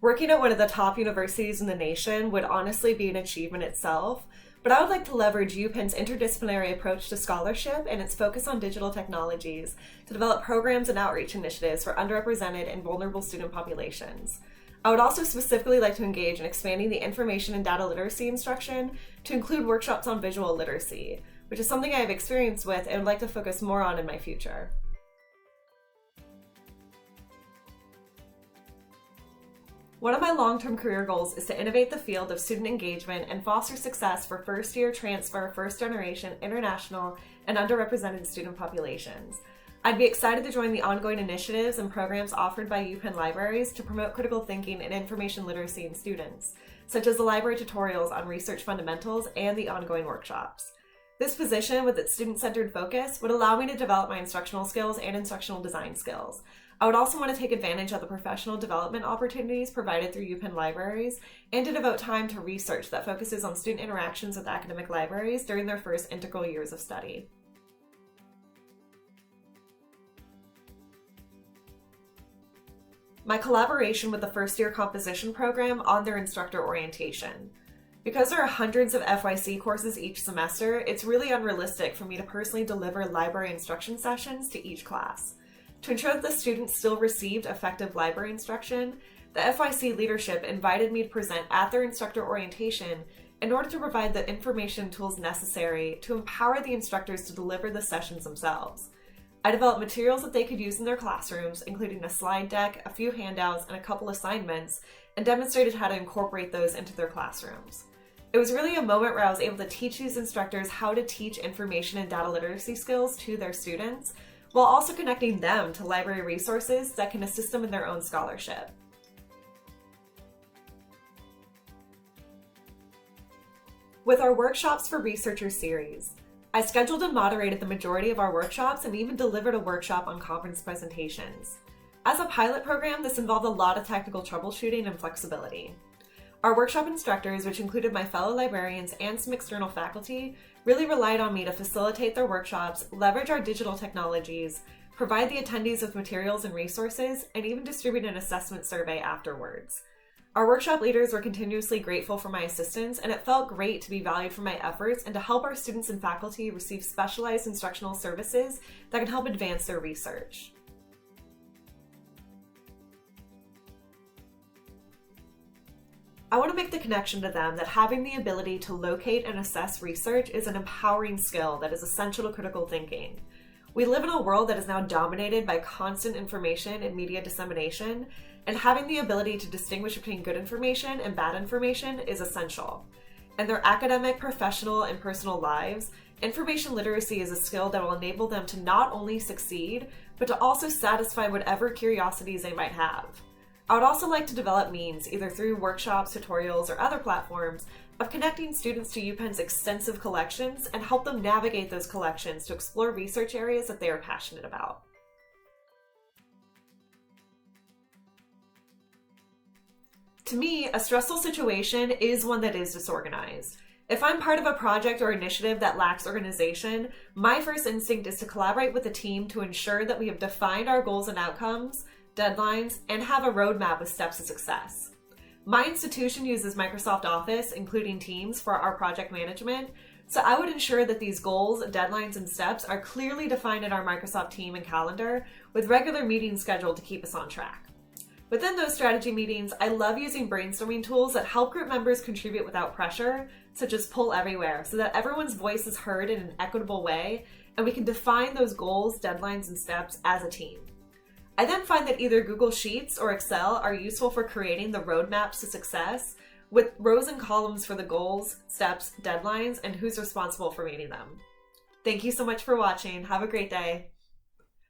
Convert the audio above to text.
Working at one of the top universities in the nation would honestly be an achievement itself, but I would like to leverage UPenn's interdisciplinary approach to scholarship and its focus on digital technologies to develop programs and outreach initiatives for underrepresented and vulnerable student populations. I would also specifically like to engage in expanding the information and data literacy instruction to include workshops on visual literacy, which is something I have experience with and would like to focus more on in my future. One of my long-term career goals is to innovate the field of student engagement and foster success for first-year transfer, first-generation, international, and underrepresented student populations. I'd be excited to join the ongoing initiatives and programs offered by UPenn libraries to promote critical thinking and information literacy in students, such as the library tutorials on research fundamentals and the ongoing workshops. This position, with its student-centered focus, would allow me to develop my instructional skills and instructional design skills. I would also want to take advantage of the professional development opportunities provided through UPenn libraries and to devote time to research that focuses on student interactions with academic libraries during their first integral years of study. My collaboration with the first-year composition program on their instructor orientation. Because there are hundreds of FYC courses each semester, it's really unrealistic for me to personally deliver library instruction sessions to each class. To ensure that the students still received effective library instruction, the FYC leadership invited me to present at their instructor orientation in order to provide the information and tools necessary to empower the instructors to deliver the sessions themselves. I developed materials that they could use in their classrooms, including a slide deck, a few handouts, and a couple assignments, and demonstrated how to incorporate those into their classrooms. It was really a moment where I was able to teach these instructors how to teach information and data literacy skills to their students, while also connecting them to library resources that can assist them in their own scholarship. With our Workshops for Researchers series, I scheduled and moderated the majority of our workshops and even delivered a workshop on conference presentations. As a pilot program, this involved a lot of technical troubleshooting and flexibility. Our workshop instructors, which included my fellow librarians and some external faculty, really relied on me to facilitate their workshops, leverage our digital technologies, provide the attendees with materials and resources, and even distribute an assessment survey afterwards. Our workshop leaders were continuously grateful for my assistance, and it felt great to be valued for my efforts and to help our students and faculty receive specialized instructional services that can help advance their research. I want to make the connection to them that having the ability to locate and assess research is an empowering skill that is essential to critical thinking. We live in a world that is now dominated by constant information and media dissemination, and having the ability to distinguish between good information and bad information is essential. In their academic, professional, and personal lives, information literacy is a skill that will enable them to not only succeed, but to also satisfy whatever curiosities they might have. I would also like to develop means, either through workshops, tutorials, or other platforms, of connecting students to UPenn's extensive collections and help them navigate those collections to explore research areas that they are passionate about. To me, a stressful situation is one that is disorganized. If I'm part of a project or initiative that lacks organization, my first instinct is to collaborate with the team to ensure that we have defined our goals and outcomes, deadlines, and have a roadmap with steps to success. My institution uses Microsoft Office, including Teams, for our project management, so I would ensure that these goals, deadlines, and steps are clearly defined in our Microsoft team and calendar, with regular meetings scheduled to keep us on track. Within those strategy meetings, I love using brainstorming tools that help group members contribute without pressure, such as Poll Everywhere, so that everyone's voice is heard in an equitable way, and we can define those goals, deadlines, and steps as a team. I then find that either Google Sheets or Excel are useful for creating the roadmaps to success, with rows and columns for the goals, steps, deadlines, and who's responsible for meeting them. Thank you so much for watching. Have a great day.